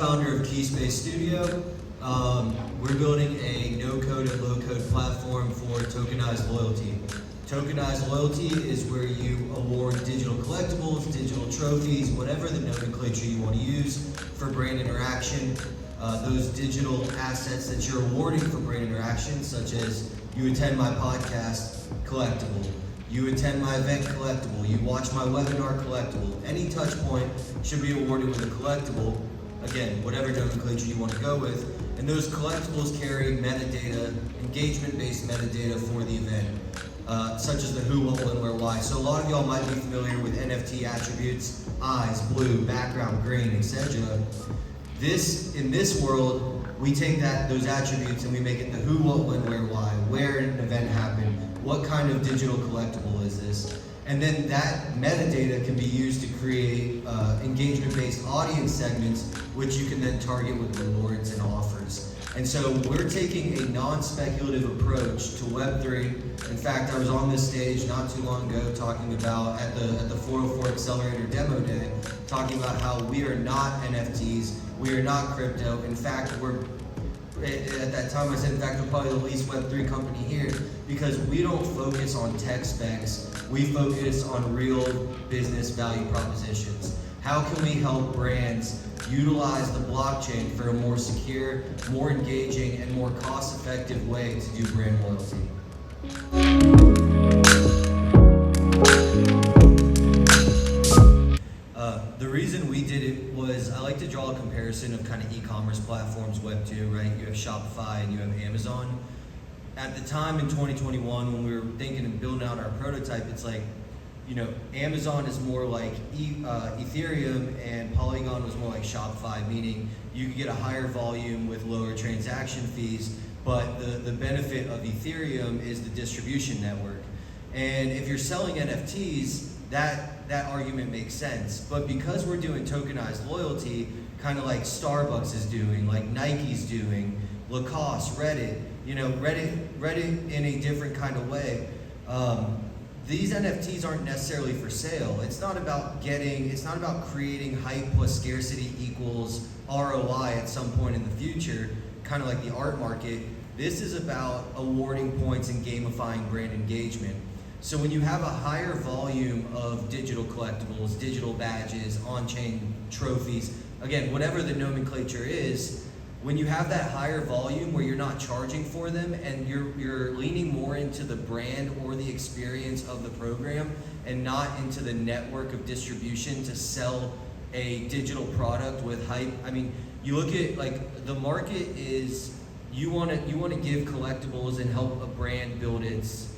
co-founder of Keyspace Studio. We're building a no-code and low-code platform for tokenized loyalty. Tokenized loyalty is where you award digital collectibles, digital trophies, whatever the nomenclature you want to use for brand interaction. Those digital assets that you're awarding for brand interaction, such as you attend my podcast, collectible. You attend my event, collectible. You watch my webinar, collectible. Any touch point should be awarded with a collectible. Again, whatever nomenclature you want to go with. And those collectibles carry metadata, engagement-based metadata for the event, such as the who, what, when, where, why. So a lot of y'all might be familiar with NFT attributes, eyes, blue, background, green, etc. In this world, we take those attributes and we make it the who, what, when, where, why, where an event happened, what kind of digital collectible is this? And then that metadata can be used to create engagement-based audience segments, which you can then target with rewards and offers. And so we're taking a non-speculative approach to Web3. In fact, I was on this stage not too long ago talking about, at the 404 Accelerator Demo Day, talking about how we are not NFTs, we are not crypto. In fact, at that time I said, in fact, we're probably the least Web3 company here because we don't focus on tech specs, we focus on real business value propositions. How can we help brands utilize the blockchain for a more secure, more engaging, and more cost-effective way to do brand loyalty? The reason we did it was I like to draw a comparison of kind of e-commerce platforms, Web 2, right? You have Shopify and you have Amazon. At the time in 2021 when we were thinking and building out our prototype, it's like, Amazon is more like Ethereum and Polygon was more like Shopify, meaning you could get a higher volume with lower transaction fees, but the benefit of Ethereum is the distribution network. And if you're selling NFTs, that argument makes sense. But because we're doing tokenized loyalty, kind of like Starbucks is doing, like Nike's doing, Lacoste, Reddit, Reddit in a different kind of way, these NFTs aren't necessarily for sale. It's not about creating hype plus scarcity equals ROI at some point in the future, kind of like the art market. This is about awarding points and gamifying brand engagement. So when you have a higher volume of digital collectibles, digital badges, on-chain trophies, again, whatever the nomenclature is, when you have that higher volume where you're not charging for them and you're leaning more into the brand or the experience of the program and not into the network of distribution to sell a digital product with hype. I mean, you look at like the market is, you want to give collectibles and help a brand build its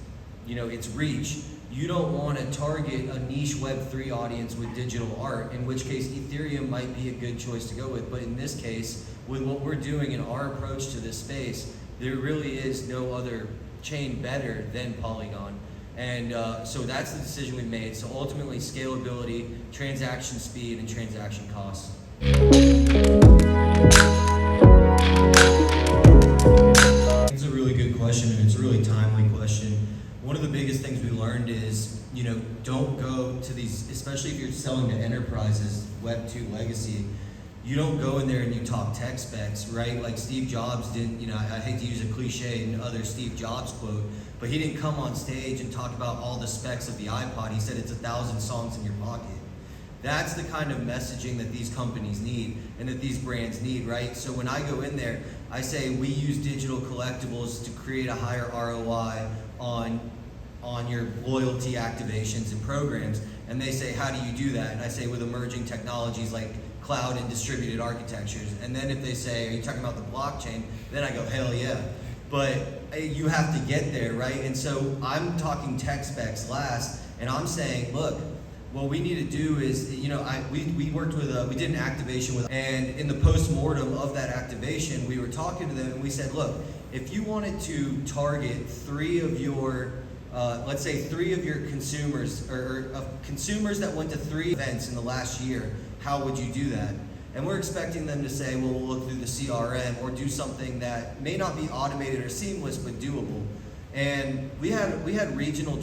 reach. You don't want to target a niche Web3 audience with digital art, in which case Ethereum might be a good choice to go with. But in this case, with what we're doing in our approach to this space, there really is no other chain better than Polygon. And so that's the decision we made. So ultimately, scalability, transaction speed, and transaction costs. It's a really good question, and it's a really timely question. One of the biggest things we learned is, don't go to these, especially if you're selling to enterprises, Web 2 legacy, you don't go in there and you talk tech specs, right? Like Steve Jobs didn't, I hate to use a cliche and other Steve Jobs quote, but he didn't come on stage and talk about all the specs of the iPod. He said it's 1,000 songs in your pocket. That's the kind of messaging that these companies need and that these brands need, right? So when I go in there, I say we use digital collectibles to create a higher ROI on your loyalty activations and programs. And they say, how do you do that? And I say, with emerging technologies like cloud and distributed architectures. And then if they say, are you talking about the blockchain? Then I go, hell yeah. But you have to get there, right? And so I'm talking tech specs last, and I'm saying, look, what we need to do is, we worked with, we did an activation with, and in the post-mortem of that activation, we were talking to them and we said, look, if you wanted to target let's say three of your consumers, or consumers that went to 3 events in the last year, how would you do that? And we're expecting them to say, well, we'll look through the CRM or do something that may not be automated or seamless, but doable. And we had regional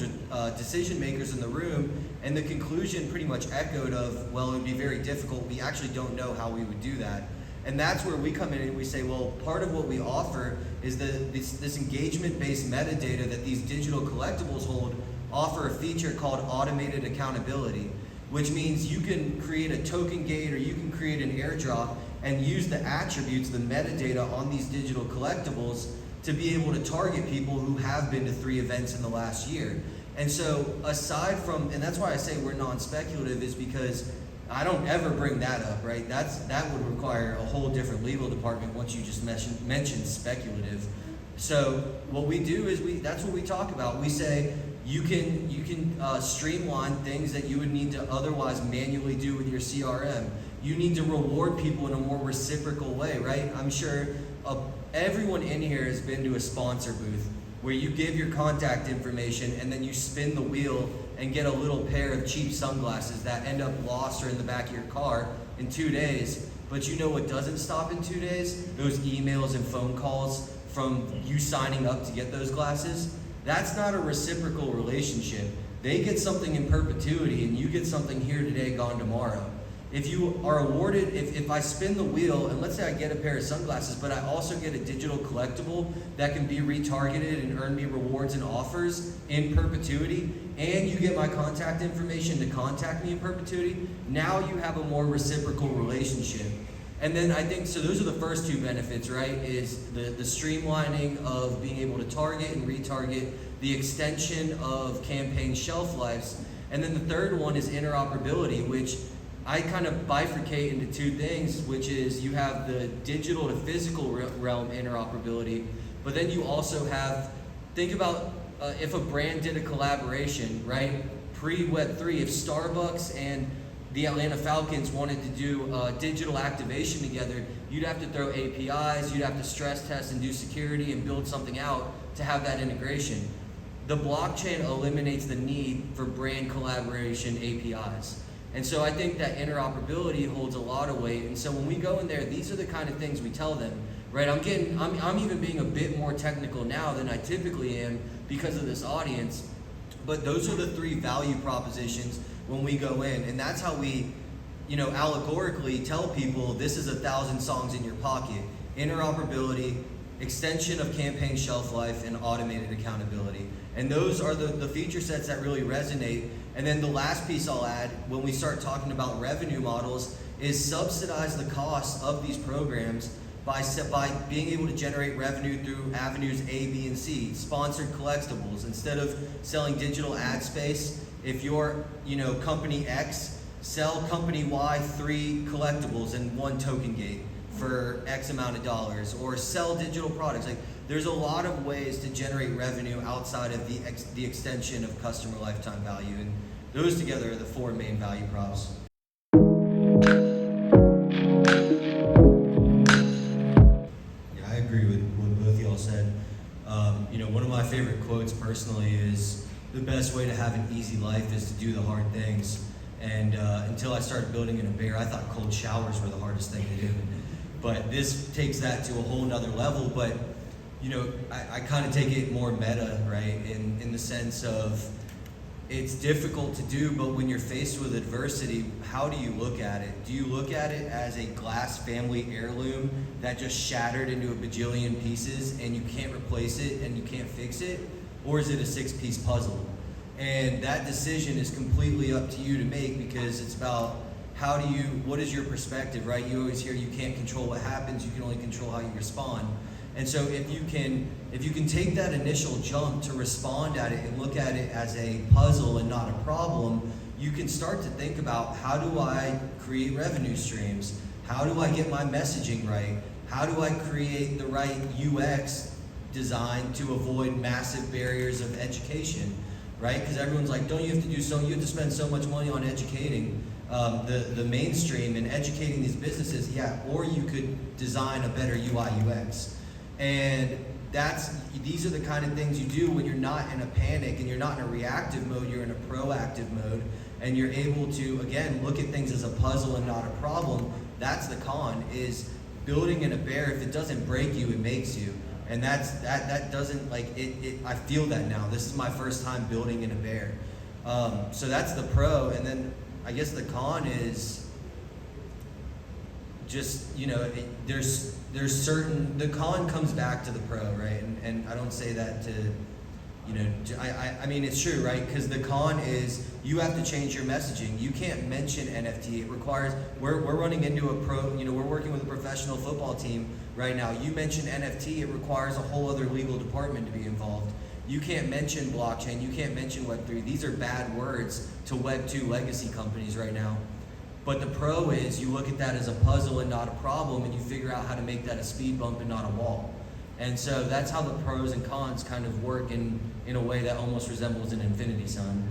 decision makers in the room, and the conclusion pretty much echoed of, well, it would be very difficult. We actually don't know how we would do that. And that's where we come in and we say, well, part of what we offer is this engagement-based metadata that these digital collectibles hold offer a feature called automated accountability, which means you can create a token gate or you can create an airdrop and use the attributes, the metadata on these digital collectibles to be able to target people who have been to 3 events in the last year. And so aside from, and that's why I say we're non-speculative, is because I don't ever bring that up, right? That would require a whole different legal department once you just mentioned speculative. So what we do is that's what we talk about. We say you can streamline things that you would need to otherwise manually do with your CRM. You need to reward people in a more reciprocal way, right? I'm sure everyone in here has been to a sponsor booth where you give your contact information and then you spin the wheel and get a little pair of cheap sunglasses that end up lost or in the back of your car in 2 days. But you know what doesn't stop in 2 days? Those emails and phone calls from you signing up to get those glasses. That's not a reciprocal relationship. They get something in perpetuity and you get something here today, gone tomorrow. If you are awarded, if I spin the wheel and let's say I get a pair of sunglasses, but I also get a digital collectible that can be retargeted and earn me rewards and offers in perpetuity, and you get my contact information to contact me in perpetuity, now you have a more reciprocal relationship. And then I think, so those are the first 2 benefits, right? Is the streamlining of being able to target and retarget, the extension of campaign shelf lives, and then the third one is interoperability, which I kind of bifurcate into 2 things, which is you have the digital to physical realm interoperability, but then you also have, think about if a brand did a collaboration, right? Pre-Web3, if Starbucks and the Atlanta Falcons wanted to do digital activation together, you'd have to throw APIs, you'd have to stress test and do security and build something out to have that integration. The blockchain eliminates the need for brand collaboration APIs. And so I think that interoperability holds a lot of weight. And so when we go in there, these are the kind of things we tell them, right? I'm even being a bit more technical now than I typically am because of this audience. But those are the 3 value propositions when we go in. And that's how we, allegorically tell people this is 1,000 songs in your pocket. Interoperability, extension of campaign shelf life, and automated accountability. And those are the feature sets that really resonate. And then the last piece I'll add when we start talking about revenue models is subsidize the cost of these programs by being able to generate revenue through avenues A, B, and C. Sponsored collectibles. Instead of selling digital ad space, if you're company X, sell company Y 3 collectibles and 1 token gate for X amount of dollars, or sell digital products. Like, there's a lot of ways to generate revenue outside of the extension of customer lifetime value, and those together are the 4 main value props. Yeah, I agree with what both y'all said. One of my favorite quotes personally is, the best way to have an easy life is to do the hard things. And until I started building in a bear, I thought cold showers were the hardest thing to do. But this takes that to a whole nother level. But I kind of take it more meta, right? In the sense of, it's difficult to do, but when you're faced with adversity, how do you look at it? Do you look at it as a glass family heirloom that just shattered into a bajillion pieces and you can't replace it and you can't fix it? Or is it a 6-piece puzzle? And that decision is completely up to you to make, because it's about what is your perspective, right? You always hear you can't control what happens, you can only control how you respond. And so if you can take that initial jump to respond at it and look at it as a puzzle and not a problem, you can start to think about, how do I create revenue streams? How do I get my messaging right? How do I create the right UX design to avoid massive barriers of education, right? Because everyone's like, you have to spend so much money on educating the mainstream and educating these businesses. Yeah, or you could design a better UI UX. And these are the kind of things you do when you're not in a panic and you're not in a reactive mode, you're in a proactive mode, and you're able to, again, look at things as a puzzle and not a problem. That's the con, is building in a bear. If it doesn't break you, it makes you. And that doesn't, like, I feel that now. This is my first time building in a bear. So that's the pro. And then I guess the con is, just, you know, there's certain, the con comes back to the pro, right? And I don't say that to, you know, I mean, it's true, right? Because the con is you have to change your messaging. You can't mention NFT. It requires, we're running into a pro, you know, we're working with a professional football team right now. You mention NFT, it requires a whole other legal department to be involved. You can't mention blockchain, you can't mention Web3. These are bad words to Web2 legacy companies right now. But the pro is you look at that as a puzzle and not a problem, and you figure out how to make that a speed bump and not a wall. And so that's how the pros and cons kind of work in a way that almost resembles an infinity sign.